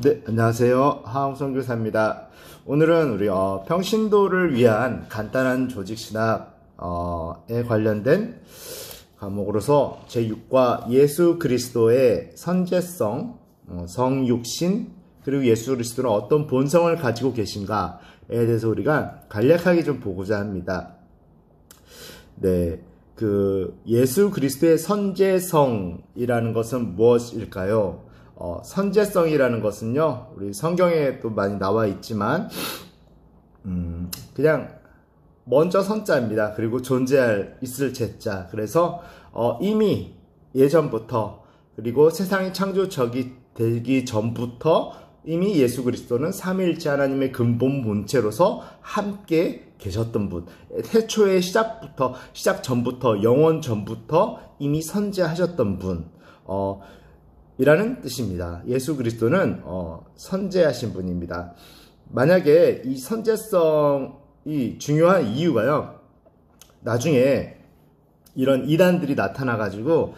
네, 안녕하세요. 하홍성 교사입니다. 오늘은 우리 평신도를 위한 간단한 조직 신학에 관련된 과목으로서 제6과 예수 그리스도의 선제성, 성육신, 그리고 예수 그리스도는 어떤 본성을 가지고 계신가에 대해서 우리가 간략하게 좀 보고자 합니다. 네, 예수 그리스도의 선제성이라는 것은 무엇일까요? 선제성이라는 것은요, 우리 성경에 또 많이 나와 있지만, 그냥, 먼저 선자입니다. 그리고 있을 제자. 그래서, 이미 예전부터, 그리고 세상이 되기 전부터 이미 예수 그리스도는 삼위일체 하나님의 근본 본체로서 함께 계셨던 분. 태초의 시작 전부터, 영원 전부터 이미 선제하셨던 분. 이라는 뜻입니다. 예수 그리스도는 선제하신 분입니다. 만약에 이 선제성이 중요한 이유가요, 나중에 이런 이단들이 나타나가지고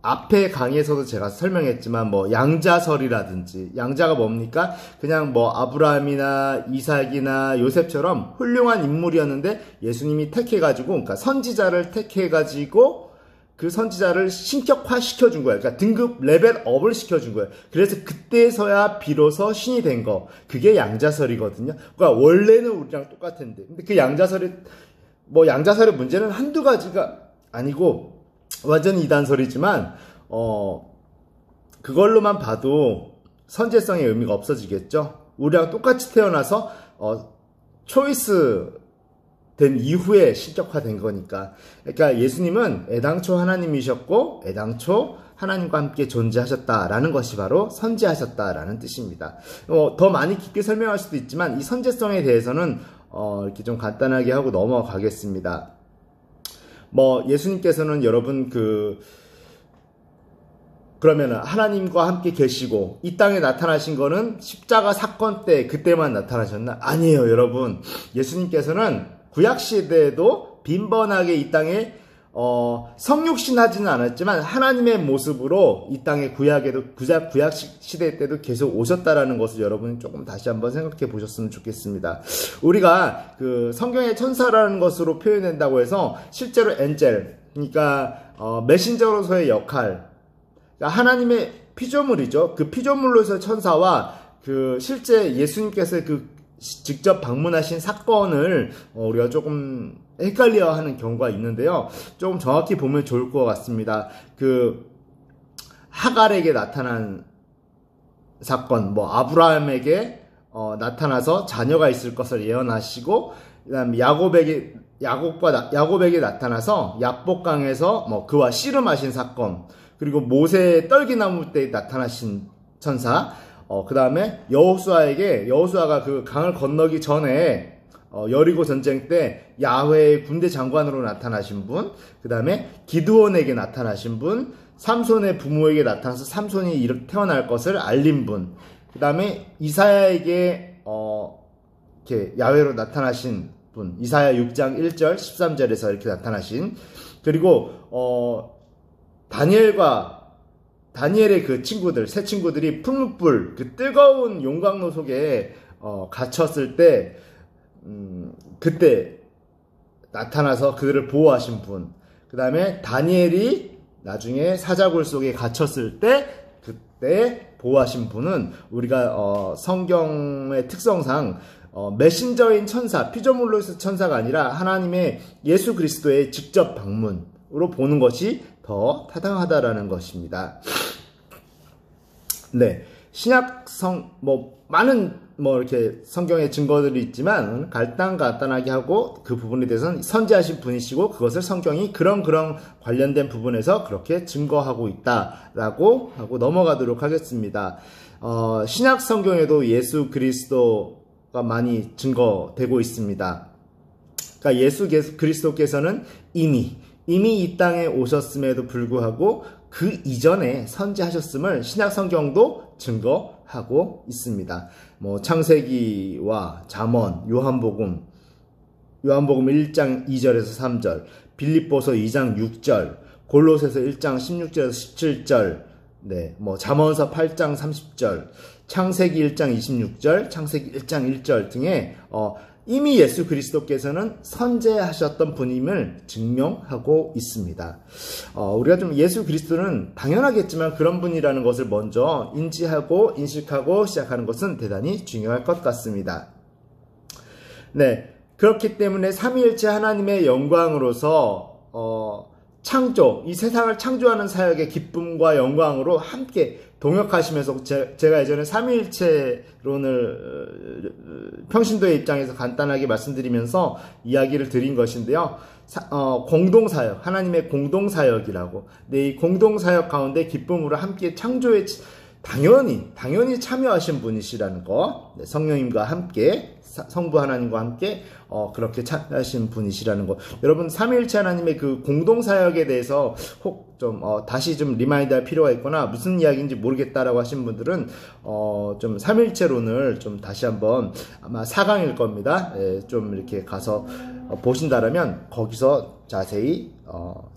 앞에 강의에서도 제가 설명했지만 양자설이라든지, 양자가 뭡니까? 그냥 아브라함이나 이삭이나 요셉처럼 훌륭한 인물이었는데 예수님이 택해가지고, 그러니까 선지자를 택해가지고 그 선지자를 신격화 시켜준 거예요. 그러니까 등급 레벨업을 시켜준 거예요. 그래서 그때서야 비로소 신이 된 거. 그게 양자설이거든요. 그러니까 원래는 우리랑 똑같은데. 근데 그 양자설의 문제는 한두 가지가 아니고 완전히 이단설이지만, 그걸로만 봐도 선제성의 의미가 없어지겠죠. 우리랑 똑같이 태어나서, 초이스 된 이후에 신격화된 거니까. 그러니까 예수님은 애당초 하나님이셨고 애당초 하나님과 함께 존재하셨다라는 것이 바로 선지하셨다라는 뜻입니다. 더 많이 깊게 설명할 수도 있지만 이 선제성에 대해서는 이렇게 좀 간단하게 하고 넘어가겠습니다. 예수님께서는 여러분 그러면 하나님과 함께 계시고 이 땅에 나타나신 거는 십자가 사건 때 그때만 나타나셨나? 아니에요, 여러분. 예수님께서는 구약시대에도 빈번하게 이 땅에 성육신하지는 않았지만 하나님의 모습으로 이 땅에 구약 시대 때도 계속 오셨다라는 것을 여러분이 조금 다시 한번 생각해 보셨으면 좋겠습니다. 우리가 성경의 천사라는 것으로 표현된다고 해서 실제로 엔젤, 그러니까 메신저로서의 역할, 그러니까 하나님의 피조물이죠. 그 피조물로서의 천사와 실제 예수님께서 직접 방문하신 사건을 우리가 조금 헷갈려 하는 경우가 있는데요. 조금 정확히 보면 좋을 것 같습니다. 하갈에게 나타난 사건, 아브라함에게 나타나서 자녀가 있을 것을 예언하시고, 그다음에 야곱에게 나타나서 야복강에서 그와 씨름하신 사건, 그리고 모세의 떨기나무 때 나타나신 천사, 그 다음에 여호수아가 그 강을 건너기 전에 여리고 전쟁 때 야훼의 군대 장관으로 나타나신 분, 그 다음에 기드온에게 나타나신 분, 삼손의 부모에게 나타나서 삼손이 태어날 것을 알린 분, 그 다음에 이사야에게 이렇게 야훼로 나타나신 분, 이사야 6장 1절 13절에서 이렇게 나타나신, 그리고 다니엘의 새 친구들이 풀무불, 뜨거운 용광로 속에, 갇혔을 때, 그때 나타나서 그들을 보호하신 분. 그 다음에 다니엘이 나중에 사자굴 속에 갇혔을 때, 그때 보호하신 분은 우리가, 성경의 특성상, 메신저인 천사, 피조물로서 천사가 아니라 하나님의 예수 그리스도의 직접 방문으로 보는 것이 더 타당하다라는 것입니다. 네. 많은 이렇게 성경의 증거들이 있지만 간단하게 하고 그 부분에 대해서는 선지하신 분이시고 그것을 성경이 그런 관련된 부분에서 그렇게 증거하고 있다라고 하고 넘어가도록 하겠습니다. 신약 성경에도 예수 그리스도가 많이 증거되고 있습니다. 그러니까 예수 그리스도께서는 이미 이 땅에 오셨음에도 불구하고 그 이전에 선지하셨음을 신약 성경도 증거하고 있습니다. 창세기와 잠언, 요한복음 1장 2절에서 3절, 빌립보서 2장 6절, 골로새서 1장 16절에서 17절, 네, 뭐 잠언서 8장 30절, 창세기 1장 26절, 창세기 1장 1절 등에 이미 예수 그리스도께서는 선제하셨던 분임을 증명하고 있습니다. 우리가 좀 예수 그리스도는 당연하겠지만 그런 분이라는 것을 먼저 인지하고 인식하고 시작하는 것은 대단히 중요할 것 같습니다. 네, 그렇기 때문에 삼위일체 하나님의 영광으로서 창조, 이 세상을 창조하는 사역의 기쁨과 영광으로 함께 동역하시면서 제가 예전에 삼위일체론을 평신도의 입장에서 간단하게 말씀드리면서 이야기를 드린 것인데요. 공동사역, 하나님의 공동사역이라고. 네, 이 공동사역 가운데 기쁨으로 함께 창조에 당연히 참여하신 분이시라는 거. 네, 성령님과 함께, 성부 하나님과 함께 그렇게 참여하신 분이시라는 거. 여러분, 삼위일체 하나님의 그 공동사역에 대해서 혹 좀 다시 좀 리마인드 할 필요가 있거나 무슨 이야기인지 모르겠다라고 하신 분들은 좀 삼위일체론을 좀 다시 한번, 아마 4강일 겁니다. 예, 좀 이렇게 가서 보신다라면 거기서 자세히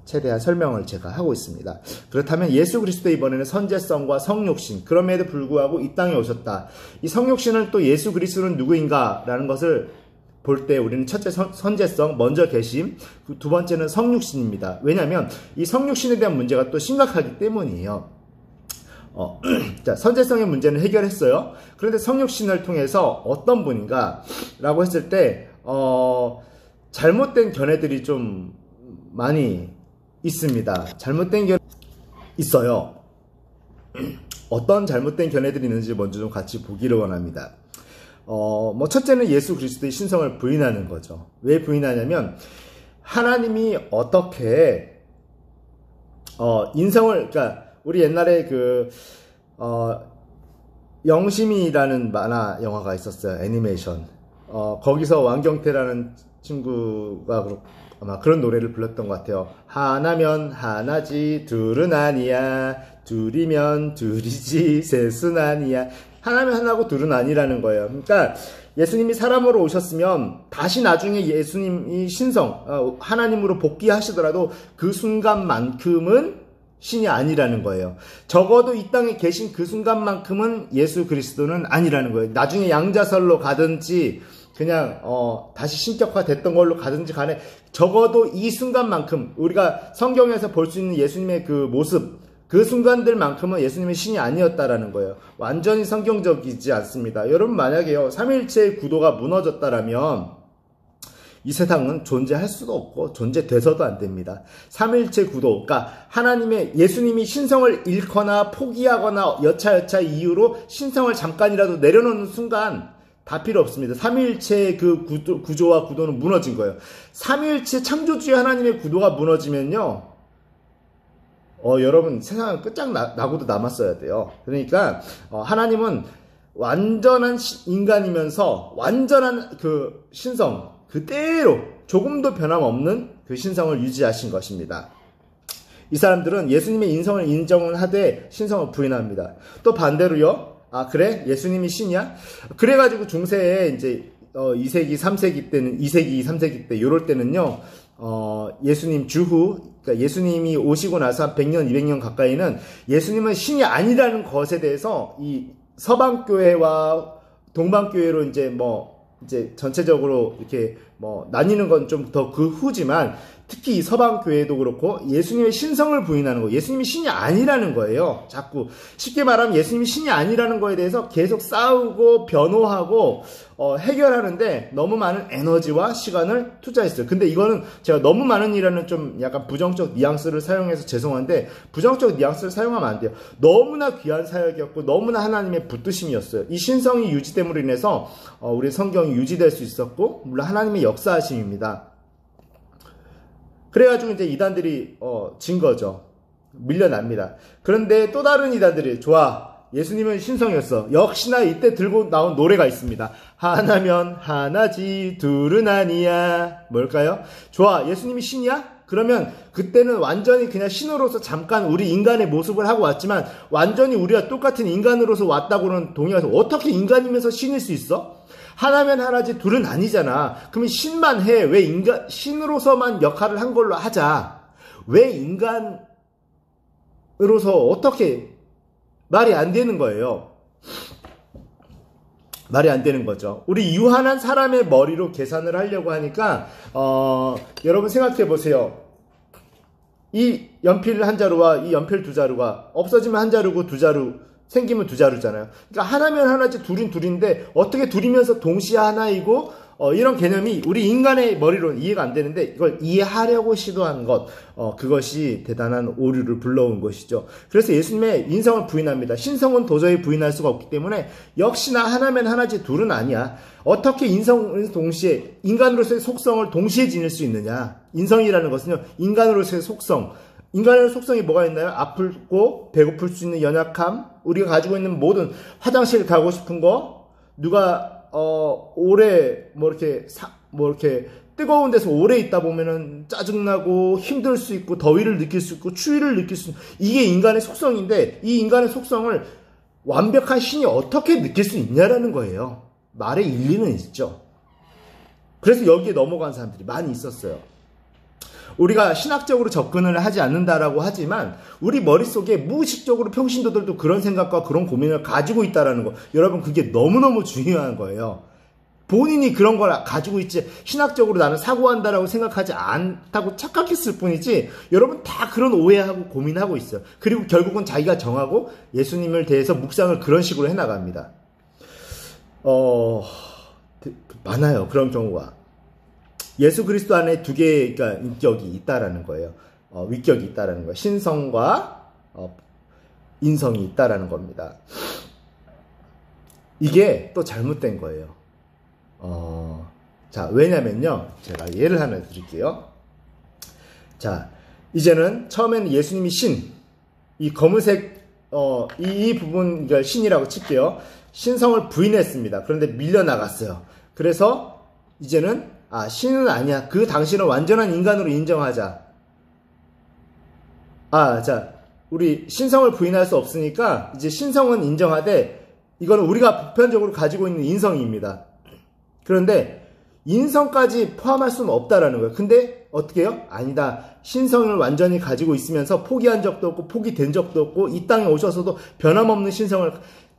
최대한 설명을 제가 하고 있습니다. 그렇다면 예수 그리스도 이번에는 선제성과 성육신, 그럼에도 불구하고 이 땅에 오셨다. 이 성육신은 또 예수 그리스도는 누구인가 라는 것을 볼 때 우리는 첫째 선제성, 먼저 계심, 두 번째는 성육신입니다. 왜냐하면 이 성육신에 대한 문제가 또 심각하기 때문이에요. 자, 선제성의 문제는 해결했어요. 그런데 성육신을 통해서 어떤 분인가 라고 했을 때 잘못된 견해들이 좀 많이 있습니다. 잘못된 견해 있어요. 어떤 잘못된 견해들이 있는지 먼저 좀 같이 보기를 원합니다. 첫째는 예수 그리스도의 신성을 부인하는 거죠. 왜 부인하냐면, 하나님이 어떻게, 그러니까, 우리 옛날에 영심이라는 만화 영화가 있었어요. 애니메이션. 거기서 왕경태라는 친구가 아마 그런 노래를 불렀던 것 같아요. 하나면 하나지, 둘은 아니야. 둘이면 둘이지, 셋은 아니야. 하나면 하나고 둘은 아니라는 거예요. 그러니까 예수님이 사람으로 오셨으면 다시 나중에 예수님이 하나님으로 복귀하시더라도 그 순간만큼은 신이 아니라는 거예요. 적어도 이 땅에 계신 그 순간만큼은 예수 그리스도는 아니라는 거예요. 나중에 양자설로 가든지 그냥 다시 신격화 됐던 걸로 가든지 간에 적어도 이 순간만큼 우리가 성경에서 볼 수 있는 예수님의 그 모습, 그 순간들만큼은 예수님의 신이 아니었다라는 거예요. 완전히 성경적이지 않습니다. 여러분, 만약에요, 삼위일체의 구도가 무너졌다라면 이 세상은 존재할 수도 없고 존재돼서도 안 됩니다. 삼위일체 구도, 그러니까 예수님이 신성을 잃거나 포기하거나 여차여차 이유로 신성을 잠깐이라도 내려놓는 순간 다 필요 없습니다. 삼위일체의 그 구조와 구도는 무너진 거예요. 삼위일체 창조주의 하나님의 구도가 무너지면요, 여러분, 세상은 끝장나고도 남았어야 돼요. 그러니까, 하나님은 완전한 인간이면서 완전한 그 신성, 그대로 조금도 변함없는 그 신성을 유지하신 것입니다. 이 사람들은 예수님의 인성을 인정은 하되 신성을 부인합니다. 또 반대로요, 그래? 예수님이 신이야? 그래가지고 중세에 이제, 2세기, 3세기 때는, 2세기, 3세기 때, 요럴 때는요, 예수님 주후, 그러니까 예수님이 오시고 나서 한 100년, 200년 가까이는 예수님은 신이 아니라는 것에 대해서 이 서방교회와 동방교회로 이제 전체적으로 이렇게 나뉘는 건 좀 더 그 후지만, 특히 이 서방교회도 그렇고 예수님의 신성을 부인하는 거, 예수님이 신이 아니라는 거예요. 자꾸 쉽게 말하면 예수님이 신이 아니라는 거에 대해서 계속 싸우고 변호하고 해결하는데 너무 많은 에너지와 시간을 투자했어요. 근데 이거는 제가 너무 많은 이라는 좀 약간 부정적 뉘앙스를 사용해서 죄송한데, 부정적 뉘앙스를 사용하면 안 돼요. 너무나 귀한 사역이었고 너무나 하나님의 붙드심이었어요. 이 신성이 유지됨으로 인해서 우리 성경이 유지될 수 있었고, 물론 하나님의 역사하심입니다. 그래가지고 이제 이단들이 진 거죠. 밀려납니다. 그런데 또 다른 이단들이, 좋아, 예수님은 신성이었어. 역시나 이때 들고 나온 노래가 있습니다. 하나면 하나지, 둘은 아니야. 뭘까요? 좋아, 예수님이 신이야? 그러면 그때는 완전히 그냥 신으로서 잠깐 우리 인간의 모습을 하고 왔지만 완전히 우리가 똑같은 인간으로서 왔다고는 동의해서, 어떻게 인간이면서 신일 수 있어? 하나면 하나지, 둘은 아니잖아. 그러면 신만 해. 왜 신으로서만 역할을 한 걸로 하자. 왜 인간으로서 어떻게 말이 안 되는 거예요. 말이 안 되는 거죠. 우리 유한한 사람의 머리로 계산을 하려고 하니까 여러분 생각해 보세요. 이 연필 한 자루와 이 연필 두 자루가 없어지면 한 자루고 두 자루 생기면 두 자루잖아요. 그러니까 하나면 하나지 둘인 둘인데 어떻게 둘이면서 동시에 하나이고 이런 개념이 우리 인간의 머리로는 이해가 안 되는데 이걸 이해하려고 시도한 것 그것이 대단한 오류를 불러온 것이죠. 그래서 예수님의 인성을 부인합니다. 신성은 도저히 부인할 수가 없기 때문에 역시나 하나면 하나지 둘은 아니야. 어떻게 인성을 동시에 인간으로서의 속성을 동시에 지닐 수 있느냐. 인성이라는 것은요. 인간으로서의 속성. 인간의 속성이 뭐가 있나요? 아프고 배고플 수 있는 연약함, 우리가 가지고 있는 모든 화장실 가고 싶은 거, 누가 오래 이렇게 뜨거운 데서 오래 있다 보면은 짜증나고 힘들 수 있고 더위를 느낄 수 있고 추위를 느낄 수 있고 이게 인간의 속성인데 이 인간의 속성을 완벽한 신이 어떻게 느낄 수 있냐라는 거예요. 말에 일리는 있죠. 그래서 여기에 넘어간 사람들이 많이 있었어요. 우리가 신학적으로 접근을 하지 않는다라고 하지만 우리 머릿속에 무의식적으로 평신도들도 그런 생각과 그런 고민을 가지고 있다라는 거. 여러분 그게 너무너무 중요한 거예요. 본인이 그런 걸 가지고 있지 신학적으로 나는 사고한다라고 생각하지 않다고 착각했을 뿐이지 여러분 다 그런 오해하고 고민하고 있어요. 그리고 결국은 자기가 정하고 예수님을 대해서 묵상을 그런 식으로 해나갑니다. 많아요. 그런 경우가. 예수 그리스도 안에 두 개의 인격이 있다라는 거예요. 위격이 있다라는 거예요. 신성과 인성이 있다라는 겁니다. 이게 또 잘못된 거예요. 자, 왜냐면요. 제가 예를 하나 드릴게요. 자, 이제는 처음에는 예수님이 신, 이 검은색, 이 부분, 이걸 신이라고 칠게요. 신성을 부인했습니다. 그런데 밀려나갔어요. 그래서 이제는 신은 아니야. 그 당신은 완전한 인간으로 인정하자. 자, 우리 신성을 부인할 수 없으니까 이제 신성은 인정하되 이거는 우리가 보편적으로 가지고 있는 인성입니다. 그런데 인성까지 포함할 수는 없다라는 거예요. 근데 어떻게 해요? 아니다. 신성을 완전히 가지고 있으면서 포기한 적도 없고 포기된 적도 없고 이 땅에 오셔서도 변함없는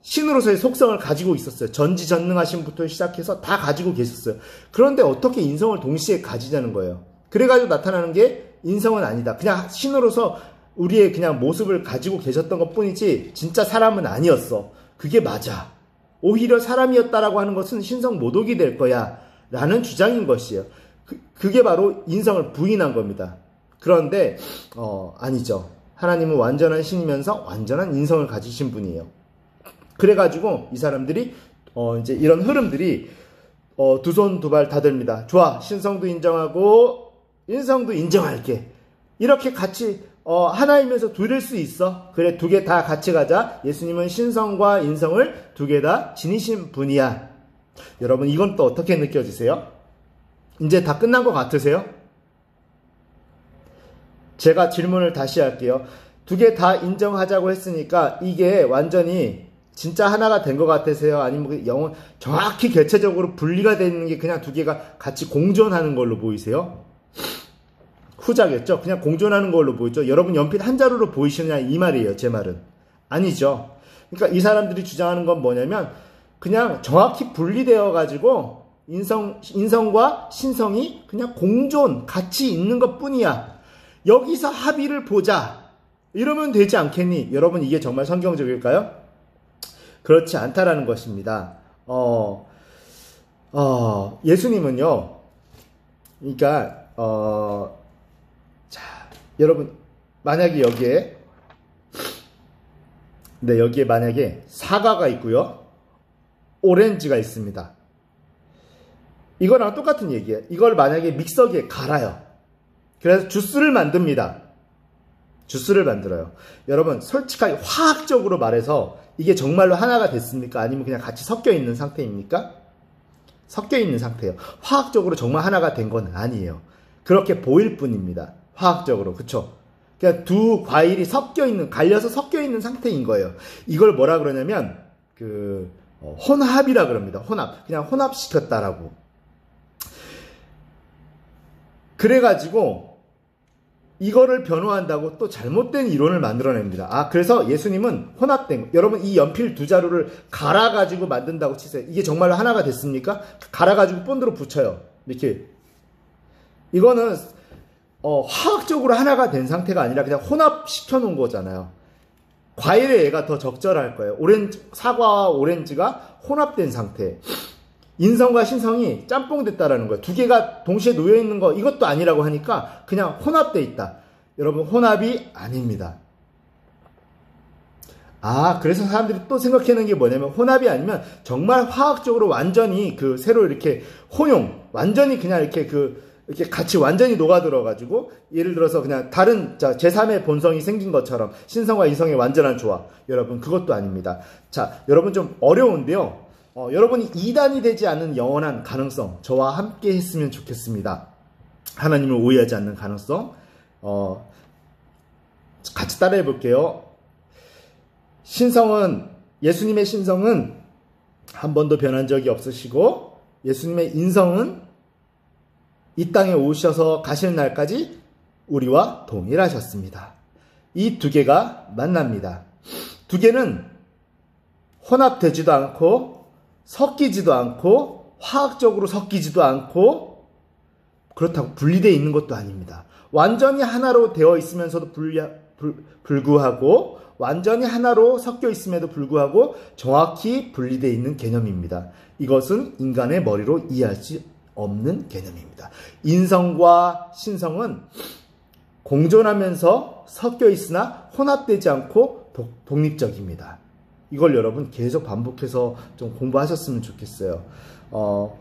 신으로서의 속성을 가지고 있었어요. 전지전능하신 분부터 시작해서 다 가지고 계셨어요. 그런데 어떻게 인성을 동시에 가지자는 거예요. 그래가지고 나타나는 게 인성은 아니다. 그냥 신으로서 우리의 그냥 모습을 가지고 계셨던 것 뿐이지 진짜 사람은 아니었어. 그게 맞아. 오히려 사람이었다라고 하는 것은 신성 모독이 될 거야 라는 주장인 것이에요. 그게 바로 인성을 부인한 겁니다. 그런데 아니죠. 하나님은 완전한 신이면서 완전한 인성을 가지신 분이에요. 그래가지고 이 사람들이 이제 이런 흐름들이 두 손 두 발 다 듭니다. 좋아, 신성도 인정하고 인성도 인정할게. 이렇게 같이 하나이면서 둘일 수 있어. 그래, 두 개 다 같이 가자. 예수님은 신성과 인성을 두 개 다 지니신 분이야. 여러분 이건 또 어떻게 느껴지세요? 이제 다 끝난 것 같으세요? 제가 질문을 다시 할게요. 두 개 다 인정하자고 했으니까 이게 완전히 진짜 하나가 된 것 같으세요? 아니면 정확히 개체적으로 분리가 되는 게 그냥 두 개가 같이 공존하는 걸로 보이세요? 후자겠죠? 그냥 공존하는 걸로 보이죠? 여러분 연필 한 자루로 보이시느냐 이 말이에요. 제 말은. 아니죠. 그러니까 이 사람들이 주장하는 건 뭐냐면 그냥 정확히 분리되어 가지고 인성과 신성이 그냥 공존 같이 있는 것 뿐이야. 여기서 합의를 보자. 이러면 되지 않겠니? 여러분 이게 정말 성경적일까요? 그렇지 않다라는 것입니다. 예수님은요, 그러니까, 자, 여러분, 만약에 여기에 만약에 사과가 있고요, 오렌지가 있습니다. 이거랑 똑같은 얘기예요. 이걸 만약에 믹서기에 갈아요. 그래서 주스를 만듭니다. 주스를 만들어요. 여러분, 솔직하게 화학적으로 말해서 이게 정말로 하나가 됐습니까? 아니면 그냥 같이 섞여 있는 상태입니까? 섞여 있는 상태예요. 화학적으로 정말 하나가 된 건 아니에요. 그렇게 보일 뿐입니다. 화학적으로. 그쵸? 그냥 두 과일이 갈려서 섞여 있는 상태인 거예요. 이걸 뭐라 그러냐면, 혼합이라 그럽니다. 혼합. 그냥 혼합시켰다라고. 그래가지고, 이거를 변호한다고 또 잘못된 이론을 만들어냅니다. 그래서 예수님은 혼합된, 여러분 이 연필 두 자루를 갈아가지고 만든다고 치세요. 이게 정말로 하나가 됐습니까? 갈아가지고 본드로 붙여요. 이렇게. 이거는 화학적으로 하나가 된 상태가 아니라 그냥 혼합시켜 놓은 거잖아요. 과일의 애가 더 적절할 거예요. 사과와 오렌지가 혼합된 상태. 인성과 신성이 짬뽕 됐다라는 거예요. 두 개가 동시에 놓여 있는 거 이것도 아니라고 하니까 그냥 혼합돼 있다. 여러분 혼합이 아닙니다. 그래서 사람들이 또 생각하는 게 뭐냐면 혼합이 아니면 정말 화학적으로 완전히 새로 이렇게 완전히 그냥 이렇게 이렇게 같이 완전히 녹아들어가지고 예를 들어서 그냥 다른 제3의 본성이 생긴 것처럼 신성과 인성의 완전한 조화. 여러분 그것도 아닙니다. 자, 여러분 좀 어려운데요. 여러분이 이단이 되지 않는 영원한 가능성, 저와 함께 했으면 좋겠습니다. 하나님을 오해하지 않는 가능성, 같이 따라해 볼게요. 예수님의 신성은 한 번도 변한 적이 없으시고, 예수님의 인성은 이 땅에 오셔서 가시는 날까지 우리와 동일하셨습니다. 이 두 개가 만납니다. 두 개는 혼합되지도 않고, 섞이지도 않고 화학적으로 섞이지도 않고 그렇다고 분리되어 있는 것도 아닙니다. 완전히 하나로 되어 있으면서도 불구하고 완전히 하나로 섞여 있음에도 불구하고 정확히 분리되어 있는 개념입니다. 이것은 인간의 머리로 이해할 수 없는 개념입니다. 인성과 신성은 공존하면서 섞여 있으나 혼합되지 않고 독립적입니다. 이걸 여러분 계속 반복해서 좀 공부하셨으면 좋겠어요.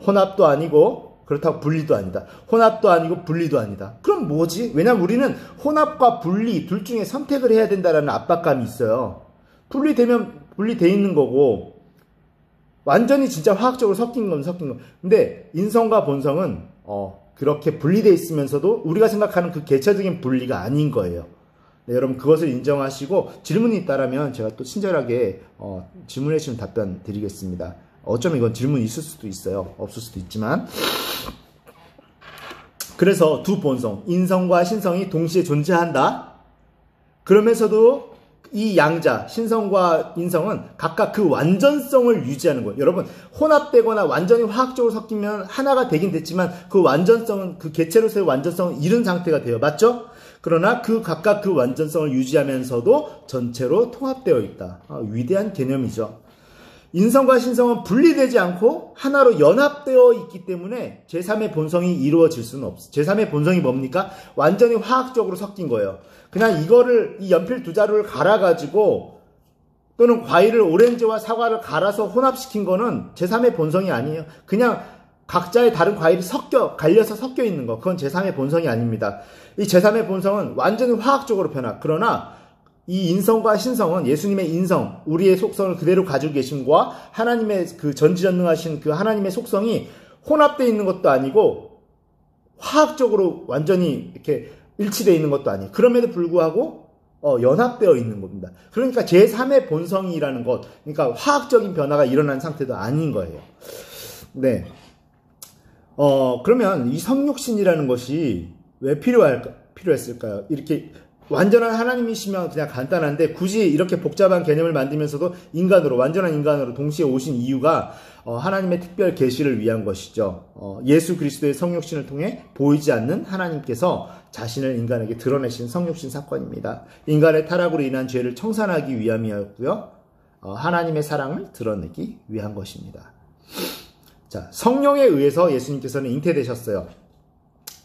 혼합도 아니고 그렇다고 분리도 아니다. 혼합도 아니고 분리도 아니다. 그럼 뭐지? 왜냐면 우리는 혼합과 분리 둘 중에 선택을 해야 된다는 압박감이 있어요. 분리되면 분리돼 있는 거고 완전히 진짜 화학적으로 섞인 건 섞인 거. 근데 인성과 본성은 그렇게 분리돼 있으면서도 우리가 생각하는 그 개체적인 분리가 아닌 거예요. 네, 여러분 그것을 인정하시고 질문이 있다라면 제가 또 친절하게 질문해 주시면 답변 드리겠습니다. 어쩌면 이건 질문이 있을 수도 있어요. 없을 수도 있지만. 그래서 두 본성, 인성과 신성이 동시에 존재한다. 그러면서도 이 양자, 신성과 인성은 각각 그 완전성을 유지하는 거예요. 여러분 혼합되거나 완전히 화학적으로 섞이면 하나가 되긴 됐지만 그 완전성은 그 개체로서의 완전성은 잃은 상태가 돼요. 맞죠? 그러나 각각 그 완전성을 유지하면서도 전체로 통합되어 있다. 위대한 개념이죠. 인성과 신성은 분리되지 않고 하나로 연합되어 있기 때문에 제3의 본성이 이루어질 수는 없어. 제3의 본성이 뭡니까? 완전히 화학적으로 섞인 거예요. 그냥 이 연필 두 자루를 갈아가지고 또는 과일을 오렌지와 사과를 갈아서 혼합시킨 거는 제3의 본성이 아니에요. 그냥 각자의 다른 과일이 갈려서 섞여 있는 거. 그건 제3의 본성이 아닙니다. 이 제3의 본성은 완전히 화학적으로 변화. 그러나 이 인성과 신성은 예수님의 인성, 우리의 속성을 그대로 가지고 계심과 하나님의 그 전지전능하신 그 하나님의 속성이 혼합되어 있는 것도 아니고 화학적으로 완전히 이렇게 일치되어 있는 것도 아니에요. 그럼에도 불구하고 연합되어 있는 겁니다. 그러니까 제3의 본성이라는 것, 그러니까 화학적인 변화가 일어난 상태도 아닌 거예요. 네. 그러면 이 성육신이라는 것이 왜 필요했을까요? 이렇게 완전한 하나님이시면 그냥 간단한데 굳이 이렇게 복잡한 개념을 만들면서도 완전한 인간으로 동시에 오신 이유가 하나님의 특별 계시를 위한 것이죠. 예수 그리스도의 성육신을 통해 보이지 않는 하나님께서 자신을 인간에게 드러내신 성육신 사건입니다. 인간의 타락으로 인한 죄를 청산하기 위함이었고요. 하나님의 사랑을 드러내기 위한 것입니다. 자, 성령에 의해서 예수님께서는 잉태되셨어요.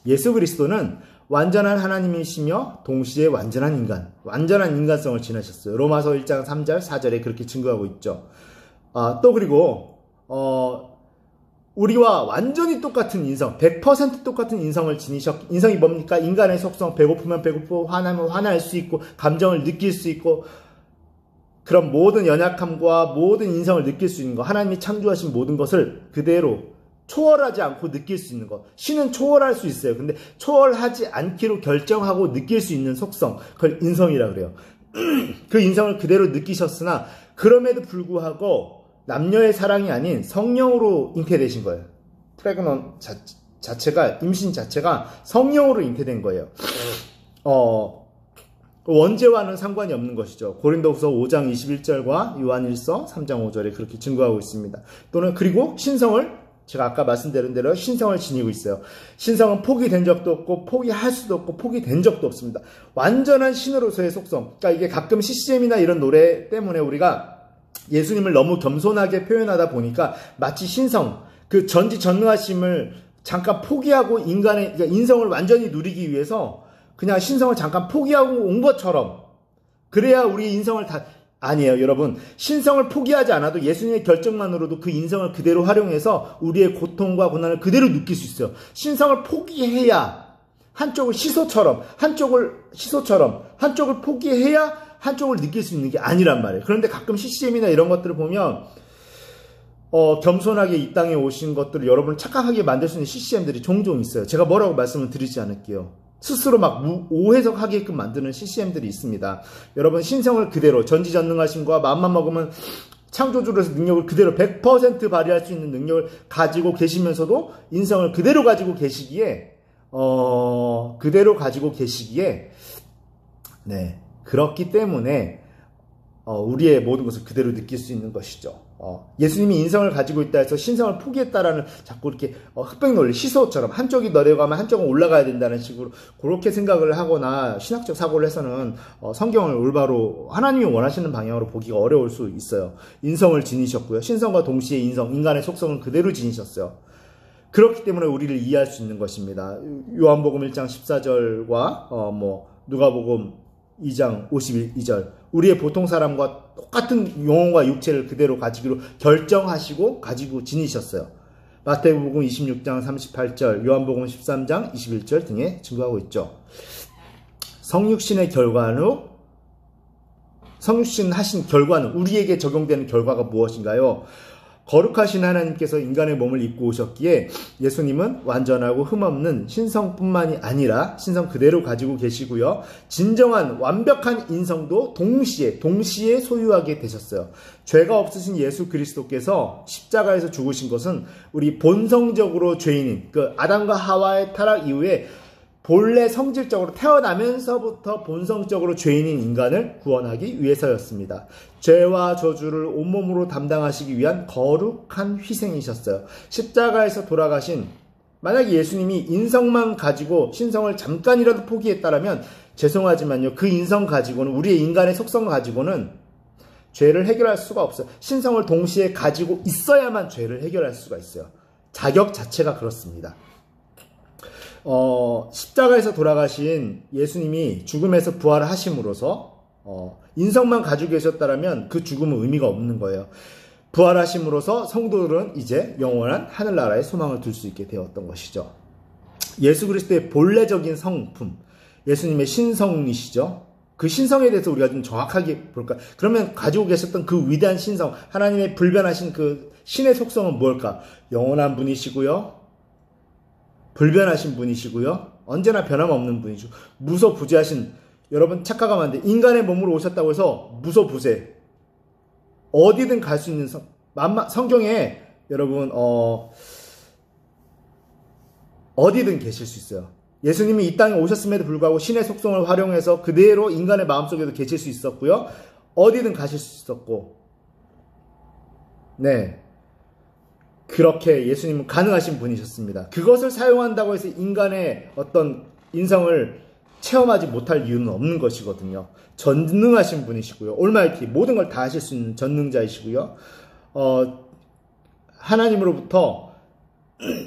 예수 그리스도는 완전한 하나님이시며 동시에 완전한 인간성을 지나셨어요. 로마서 1장 3절 4절에 그렇게 증거하고 있죠. 또 그리고 우리와 완전히 똑같은 인성, 100% 똑같은 인성을 인성이 뭡니까? 인간의 속성, 배고프면 배고프고 화나면 화날 수 있고 감정을 느낄 수 있고 그런 모든 연약함과 모든 인성을 느낄 수 있는 것, 하나님이 창조하신 모든 것을 그대로 초월하지 않고 느낄 수 있는 것. 신은 초월할 수 있어요. 근데 초월하지 않기로 결정하고 느낄 수 있는 속성, 그걸 인성이라고 그래요. 그 인성을 그대로 느끼셨으나 그럼에도 불구하고 남녀의 사랑이 아닌 성령으로 잉태되신 거예요. 임신 자체가 성령으로 잉태된 거예요. 원죄와는 상관이 없는 것이죠. 고린도후서 5장 21절과 요한일서 3장 5절에 그렇게 증거하고 있습니다. 또는 그리고 신성을 제가 아까 말씀드린 대로 신성을 지니고 있어요. 신성은 포기된 적도 없고 포기할 수도 없고 포기된 적도 없습니다. 완전한 신으로서의 속성. 그러니까 이게 가끔 CCM이나 이런 노래 때문에 우리가 예수님을 너무 겸손하게 표현하다 보니까 마치 신성, 그 전지전능하심을 잠깐 포기하고 그러니까 인성을 완전히 누리기 위해서 그냥 신성을 잠깐 포기하고 온 것처럼, 그래야 우리 인성을 아니에요, 여러분. 신성을 포기하지 않아도 예수님의 결정만으로도 그 인성을 그대로 활용해서 우리의 고통과 고난을 그대로 느낄 수 있어요. 신성을 포기해야 한쪽을 한쪽을 포기해야 한쪽을 느낄 수 있는 게 아니란 말이에요. 그런데 가끔 CCM이나 이런 것들을 보면 겸손하게 이 땅에 오신 것들을 여러분을 착각하게 만들 수 있는 CCM들이 종종 있어요. 제가 뭐라고 말씀을 드리지 않을게요. 스스로 막 오해석하게끔 만드는 CCM들이 있습니다. 여러분, 신성을 그대로 전지전능하심과 마음만 먹으면 창조주로서 능력을 그대로 100% 발휘할 수 있는 능력을 가지고 계시면서도 인성을 그대로 가지고 계시기에 네, 그렇기 때문에 우리의 모든 것을 그대로 느낄 수 있는 것이죠. 예수님이 인성을 가지고 있다 해서 신성을 포기했다라는 자꾸 이렇게 흑백 논리, 시소처럼 한쪽이 내려가면 한쪽은 올라가야 된다는 식으로 그렇게 생각을 하거나 신학적 사고를 해서는 성경을 올바로 하나님이 원하시는 방향으로 보기가 어려울 수 있어요. 인성을 지니셨고요. 신성과 동시에 인간의 속성을 그대로 지니셨어요. 그렇기 때문에 우리를 이해할 수 있는 것입니다. 요한복음 1장 14절과 누가복음 2장 52절, 우리의 보통 사람과 똑같은 영혼과 육체를 그대로 가지기로 결정하시고 가지고 지니셨어요. 마태복음 26장 38절, 요한복음 13장 21절 등에 증거하고 있죠. 성육신 하신 결과는, 우리에게 적용되는 결과가 무엇인가요? 거룩하신 하나님께서 인간의 몸을 입고 오셨기에 예수님은 완전하고 흠없는 신성뿐만이 아니라 신성 그대로 가지고 계시고요. 진정한 완벽한 인성도 동시에 소유하게 되셨어요. 죄가 없으신 예수 그리스도께서 십자가에서 죽으신 것은 우리 본성적으로 죄인인 그 아담과 하와의 타락 이후에 본래 성질적으로 태어나면서부터 본성적으로 죄인인 인간을 구원하기 위해서였습니다. 죄와 저주를 온몸으로 담당하시기 위한 거룩한 희생이셨어요. 십자가에서 돌아가신, 만약에 예수님이 인성만 가지고 신성을 잠깐이라도 포기했다라면 죄송하지만요, 그 인성 가지고는, 우리의 인간의 속성 가지고는 죄를 해결할 수가 없어요. 신성을 동시에 가지고 있어야만 죄를 해결할 수가 있어요. 자격 자체가 그렇습니다. 십자가에서 돌아가신 예수님이 죽음에서 부활하심으로써 인성만 가지고 계셨다면 그 죽음은 의미가 없는 거예요. 부활하심으로써 성도들은 이제 영원한 하늘나라의 소망을 둘 수 있게 되었던 것이죠. 예수 그리스도의 본래적인 성품, 예수님의 신성이시죠. 그 신성에 대해서 우리가 좀 정확하게 볼까? 그러면 가지고 계셨던 그 위대한 신성, 하나님의 불변하신 그 신의 속성은 뭘까? 영원한 분이시고요, 불변하신 분이시고요, 언제나 변함없는 분이시고, 무소부재하신, 여러분 착각하면 안 돼. 인간의 몸으로 오셨다고 해서 무소부재, 어디든 갈 수 있는 성경에 여러분 어디든 계실 수 있어요. 예수님이 이 땅에 오셨음에도 불구하고 신의 속성을 활용해서 그대로 인간의 마음속에도 계실 수 있었고요, 어디든 가실 수 있었고, 네, 그렇게 예수님은 가능하신 분이셨습니다. 그것을 사용한다고 해서 인간의 어떤 인성을 체험하지 못할 이유는 없는 것이거든요. 전능하신 분이시고요, 올마이티, 모든 걸 다 하실 수 있는 전능자이시고요, 하나님으로부터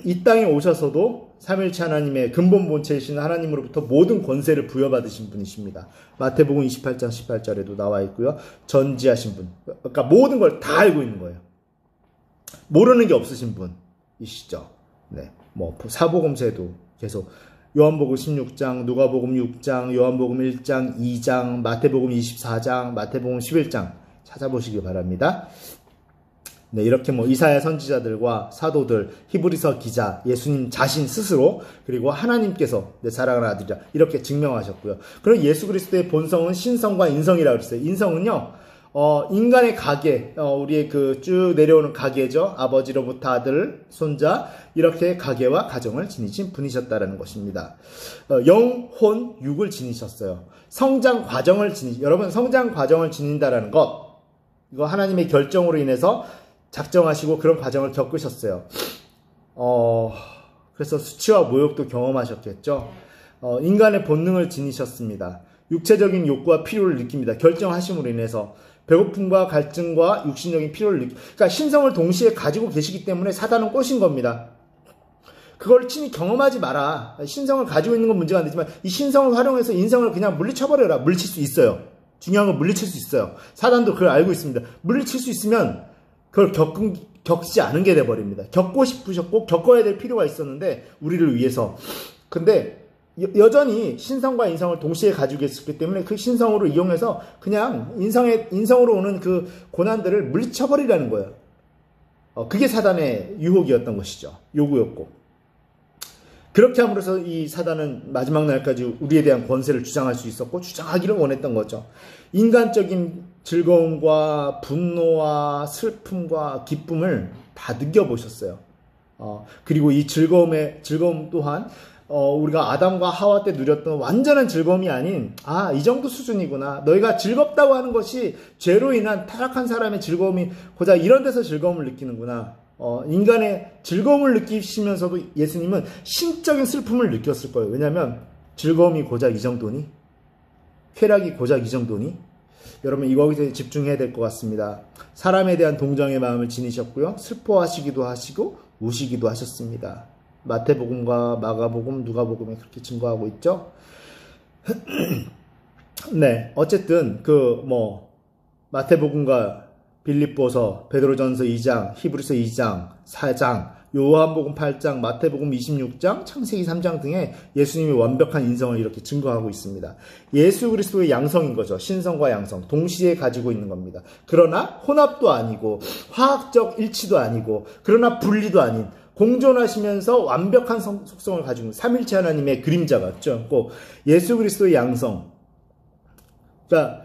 이 땅에 오셔서도 삼일체 하나님의 근본 본체이신 하나님으로부터 모든 권세를 부여받으신 분이십니다. 마태복음 28장 18절에도 나와 있고요. 전지하신 분, 그러니까 모든 걸 다 알고 있는 거예요. 모르는 게 없으신 분이시죠. 네, 사복음서에도 계속 요한복음 16장, 누가복음 6장, 요한복음 1장, 2장, 마태복음 24장, 마태복음 11장 찾아보시기 바랍니다. 네, 이렇게 이사야 선지자들과 사도들, 히브리서 기자, 예수님 자신 스스로, 그리고 하나님께서 내 사랑하는 아들이라 이렇게 증명하셨고요. 그리고 예수 그리스도의 본성은 신성과 인성이라고 했어요. 인성은요, 인간의 가계, 우리의 그 쭉 내려오는 가계죠. 아버지로부터 아들, 손자, 이렇게 가계와 가정을 지니신 분이셨다라는 것입니다. 영혼, 육을 지니셨어요. 여러분, 성장 과정을 지닌다라는 것, 이거 하나님의 결정으로 인해서 작정하시고 그런 과정을 겪으셨어요. 그래서 수치와 모욕도 경험하셨겠죠. 인간의 본능을 지니셨습니다. 육체적인 욕구와 필요를 느낍니다. 결정하심으로 인해서 배고픔과 갈증과 육신적인 필요를 그러니까 신성을 동시에 가지고 계시기 때문에 사단은 꼬신 겁니다. 그걸 친히 경험하지 마라. 신성을 가지고 있는 건 문제가 안 되지만 이 신성을 활용해서 인성을 그냥 물리쳐버려라. 물리칠 수 있어요. 중요한 건 물리칠 수 있어요. 사단도 그걸 알고 있습니다. 물리칠 수 있으면 그걸 겪지 않은 게 돼버립니다. 겪고 싶으셨고 겪어야 될 필요가 있었는데 우리를 위해서. 근데 여전히 신성과 인성을 동시에 가지고 있었기 때문에 그 신성으로 이용해서 그냥 인성으로 오는 그 고난들을 물리쳐버리라는 거예요. 그게 사단의 유혹이었던 것이죠. 요구였고. 그렇게 함으로써 이 사단은 마지막 날까지 우리에 대한 권세를 주장할 수 있었고 주장하기를 원했던 거죠. 인간적인 즐거움과 분노와 슬픔과 기쁨을 다 느껴보셨어요. 그리고 이 즐거움 또한 우리가 아담과 하와 때 누렸던 완전한 즐거움이 아닌 이 정도 수준이구나. 너희가 즐겁다고 하는 것이 죄로 인한 타락한 사람의 즐거움이 고작 이런 데서 즐거움을 느끼는구나. 인간의 즐거움을 느끼시면서도 예수님은 신적인 슬픔을 느꼈을 거예요. 왜냐하면 즐거움이 고작 이 정도니? 쾌락이 고작 이 정도니? 여러분 이거에 집중해야 될 것 같습니다. 사람에 대한 동정의 마음을 지니셨고요. 슬퍼하시기도 하시고 우시기도 하셨습니다. 마태복음과 마가복음, 누가복음에 그렇게 증거하고 있죠. 네, 어쨌든 마태복음과 빌립보서, 베드로전서 2장, 히브리서 2장, 4장, 요한복음 8장, 마태복음 26장, 창세기 3장 등의 예수님의 완벽한 인성을 이렇게 증거하고 있습니다. 예수 그리스도의 양성인 거죠. 신성과 양성 동시에 가지고 있는 겁니다. 그러나 혼합도 아니고 화학적 일치도 아니고 그러나 분리도 아닌 공존하시면서 완벽한 속성을 가지고 있는 삼일체 하나님의 그림자 같죠. 예수 그리스도의 양성. 그러니까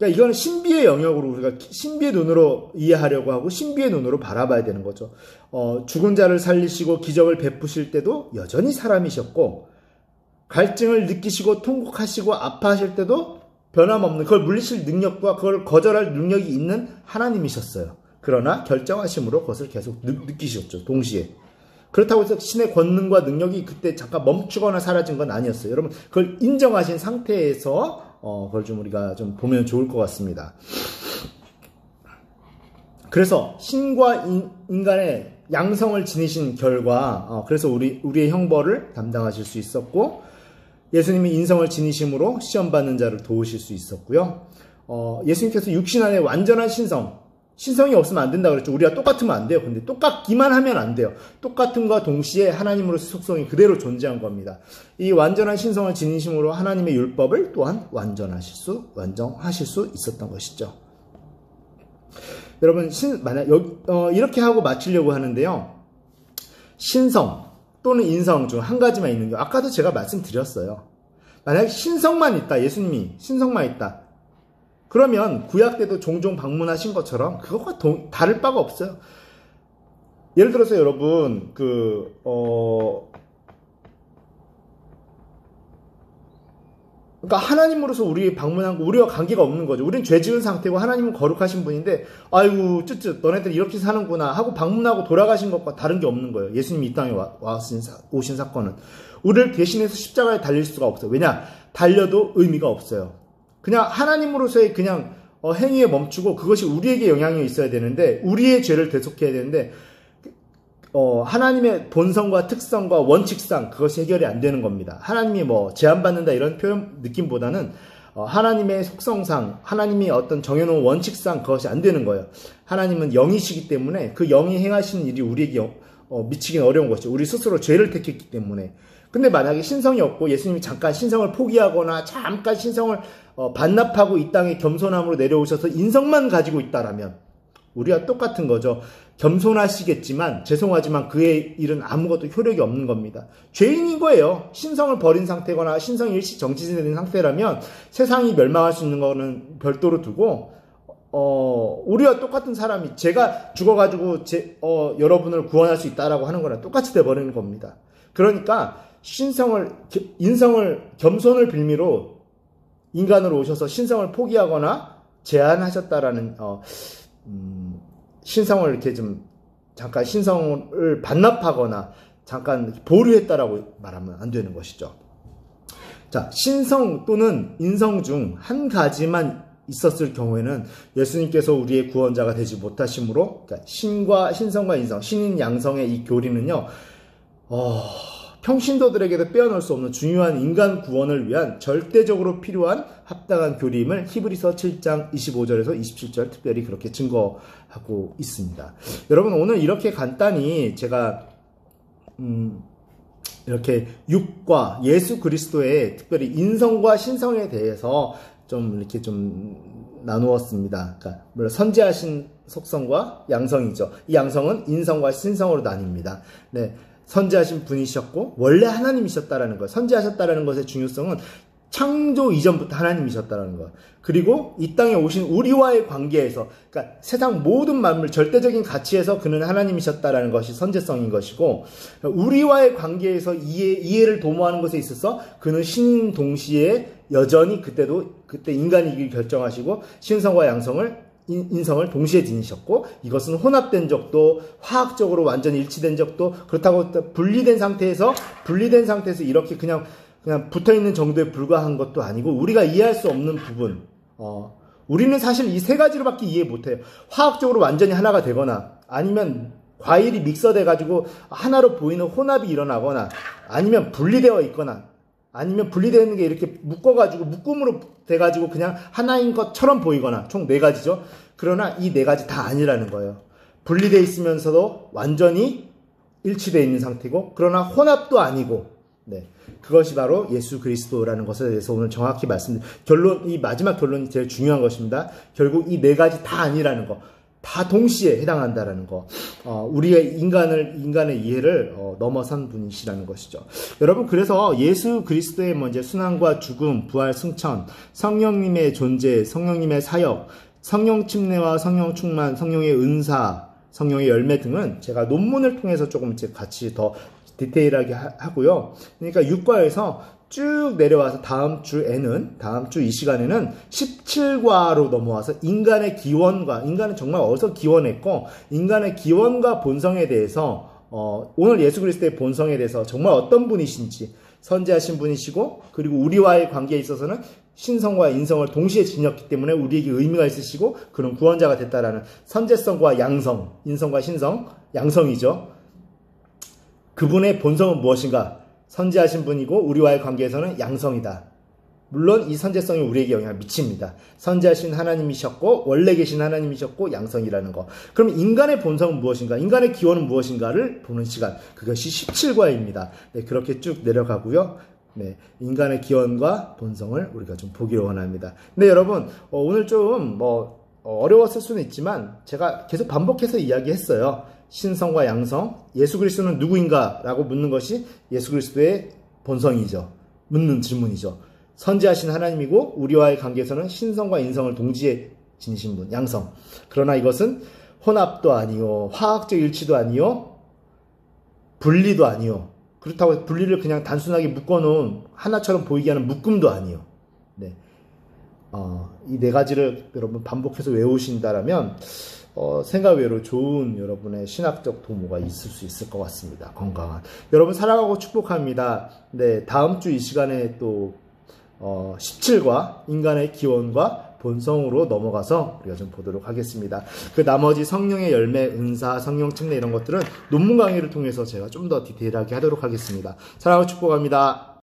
이거는 신비의 영역으로 우리가 신비의 눈으로 이해하려고 하고 신비의 눈으로 바라봐야 되는 거죠. 죽은 자를 살리시고 기적을 베푸실 때도 여전히 사람이셨고 갈증을 느끼시고 통곡하시고 아파하실 때도 변함없는 그걸 물리칠 능력과 그걸 거절할 능력이 있는 하나님이셨어요. 그러나 결정하심으로 그것을 계속 느끼셨죠. 동시에. 그렇다고 해서 신의 권능과 능력이 그때 잠깐 멈추거나 사라진 건 아니었어요. 여러분 그걸 인정하신 상태에서 그걸 좀 우리가 좀 보면 좋을 것 같습니다. 그래서 신과 인간의 양성을 지니신 결과 그래서 우리의 형벌을 담당하실 수 있었고 예수님이 인성을 지니심으로 시험받는 자를 도우실 수 있었고요. 예수님께서 육신 안에 완전한 신성이 없으면 안 된다고 그랬죠. 우리가 똑같으면 안 돼요. 근데 똑같기만 하면 안 돼요. 똑같음과 동시에 하나님으로서 속성이 그대로 존재한 겁니다. 이 완전한 신성을 지니심으로 하나님의 율법을 또한 완정하실 수 있었던 것이죠. 여러분, 이렇게 하고 마치려고 하는데요. 신성 또는 인성 중 한 가지만 있는 게 아까도 제가 말씀드렸어요. 만약에 신성만 있다. 예수님이 신성만 있다. 그러면 구약 때도 종종 방문하신 것처럼 그것과 다를 바가 없어요. 예를 들어서 여러분 그러니까 하나님으로서 우리 방문한 거 우리와 관계가 없는 거죠. 우리는 죄 지은 상태고 하나님은 거룩하신 분인데 아이고 쯧쯧 너네들 이렇게 사는구나 하고 방문하고 돌아가신 것과 다른 게 없는 거예요. 예수님이 이 땅에 오신 사건은 우리를 대신해서 십자가에 달릴 수가 없어요. 왜냐? 달려도 의미가 없어요. 그냥 하나님으로서의 그냥 행위에 멈추고 그것이 우리에게 영향이 있어야 되는데 우리의 죄를 대속해야 되는데 하나님의 본성과 특성과 원칙상 그것이 해결이 안 되는 겁니다. 하나님이 제한받는다 이런 표현 느낌보다는 하나님의 속성상 하나님이 어떤 정해놓은 원칙상 그것이 안 되는 거예요. 하나님은 영이시기 때문에 그 영이 행하시는 일이 우리에게 미치긴 어려운 것이죠. 우리 스스로 죄를 택했기 때문에. 근데 만약에 신성이 없고 예수님이 잠깐 신성을 포기하거나 잠깐 신성을 반납하고 이 땅에 겸손함으로 내려오셔서 인성만 가지고 있다라면 우리와 똑같은 거죠. 겸손하시겠지만 죄송하지만 그의 일은 아무것도 효력이 없는 겁니다. 죄인인 거예요. 신성을 버린 상태거나 신성이 일시 정지된 상태라면 세상이 멸망할 수 있는 거는 별도로 두고 우리와 똑같은 사람이 제가 죽어가지고 여러분을 구원할 수 있다라고 하는 거랑 똑같이 돼버리는 겁니다. 그러니까 겸손을 빌미로 인간으로 오셔서 신성을 포기하거나 제한하셨다라는 신성을 이렇게 좀 잠깐 신성을 반납하거나 잠깐 보류했다라고 말하면 안 되는 것이죠. 자, 신성 또는 인성 중 한 가지만 있었을 경우에는 예수님께서 우리의 구원자가 되지 못하심으로, 그러니까 신성과 인성, 신인 양성의 이 교리는요, 평신도들에게도 빼어놓을 수 없는 중요한 인간 구원을 위한 절대적으로 필요한 합당한 교리임을 히브리서 7장 25절에서 27절 특별히 그렇게 증거하고 있습니다. 여러분, 오늘 이렇게 간단히 제가 이렇게 육과 예수 그리스도의 특별히 인성과 신성에 대해서 좀 이렇게 좀 나누었습니다. 그러니까 물론 선지하신 속성과 양성이죠. 이 양성은 인성과 신성으로 나뉩니다. 네. 선지하신 분이셨고 원래 하나님이셨다라는 것. 선지하셨다라는 것의 중요성은 창조 이전부터 하나님이셨다라는 것. 그리고 이 땅에 오신 우리와의 관계에서, 그러니까 세상 모든 만물 절대적인 가치에서 그는 하나님이셨다라는 것이 선지성인 것이고, 우리와의 관계에서 이해를 도모하는 것에 있어서 그는 신 동시에 여전히 그때 인간이길 결정하시고 신성과 양성을 인성을 동시에 지니셨고, 이것은 혼합된 적도 화학적으로 완전히 일치된 적도, 그렇다고 분리된 상태에서 이렇게 그냥 붙어있는 정도에 불과한 것도 아니고, 우리가 이해할 수 없는 부분, 우리는 사실 이 세 가지로밖에 이해 못해요. 화학적으로 완전히 하나가 되거나, 아니면 과일이 믹서돼가지고 하나로 보이는 혼합이 일어나거나, 아니면 분리되어 있거나, 아니면 분리되어 있는 게 이렇게 묶어가지고 묶음으로 돼가지고 그냥 하나인 것처럼 보이거나, 총 4가지죠. 그러나 이 4가지 다 아니라는 거예요. 분리되어 있으면서도 완전히 일치되어 있는 상태고, 그러나 혼합도 아니고, 네, 그것이 바로 예수 그리스도라는 것에 대해서 오늘 정확히 이 마지막 결론이 제일 중요한 것입니다. 결국 이 4가지 다 아니라는 거, 다 동시에 해당한다라는 거, 우리의 인간의 이해를 넘어선 분이시라는 것이죠. 여러분, 그래서 예수 그리스도의 먼저 순환과 죽음, 부활, 승천, 성령님의 존재, 성령님의 사역, 성령 침례와 성령 충만, 성령의 은사, 성령의 열매 등은 제가 논문을 통해서 조금 같이 더 디테일하게 하고요. 그러니까 6과에서 쭉 내려와서 다음 주 이 시간에는 17과로 넘어와서 인간의 기원과, 인간은 정말 어디서 기원했고, 인간의 기원과 본성에 대해서, 오늘 예수 그리스도의 본성에 대해서 정말 어떤 분이신지, 선지하신 분이시고, 그리고 우리와의 관계에 있어서는 신성과 인성을 동시에 지녔기 때문에 우리에게 의미가 있으시고, 그런 구원자가 됐다라는 선제성과 양성, 인성과 신성, 양성이죠. 그분의 본성은 무엇인가? 선지하신 분이고 우리와의 관계에서는 양성이다. 물론 이 선제성이 우리에게 영향을 미칩니다. 선지하신 하나님이셨고 원래 계신 하나님이셨고 양성이라는 거. 그럼 인간의 본성은 무엇인가? 인간의 기원은 무엇인가를 보는 시간. 그것이 17과입니다. 네, 그렇게 쭉 내려가고요. 네, 인간의 기원과 본성을 우리가 좀 보기를 원합니다. 근데 여러분, 오늘 좀 어려웠을 수는 있지만 제가 계속 반복해서 이야기했어요. 신성과 양성, 예수 그리스도는 누구인가? 라고 묻는 것이 예수 그리스도의 본성이죠. 묻는 질문이죠. 선지하신 하나님이고 우리와의 관계에서는 신성과 인성을 동시에 지니신 분, 양성. 그러나 이것은 혼합도 아니요, 화학적 일치도 아니요, 분리도 아니요. 그렇다고 분리를 그냥 단순하게 묶어놓은 하나처럼 보이게 하는 묶음도 아니요. 네. 이 4가지를 여러분 반복해서 외우신다라면 생각 외로 좋은 여러분의 신학적 도모가 있을 수 있을 것 같습니다. 건강한. 여러분 사랑하고 축복합니다. 네, 다음 주 이 시간에 또 17과 인간의 기원과 본성으로 넘어가서 우리가 좀 보도록 하겠습니다. 그 나머지 성령의 열매, 은사, 성령 침례 이런 것들은 논문 강의를 통해서 제가 좀 더 디테일하게 하도록 하겠습니다. 사랑하고 축복합니다.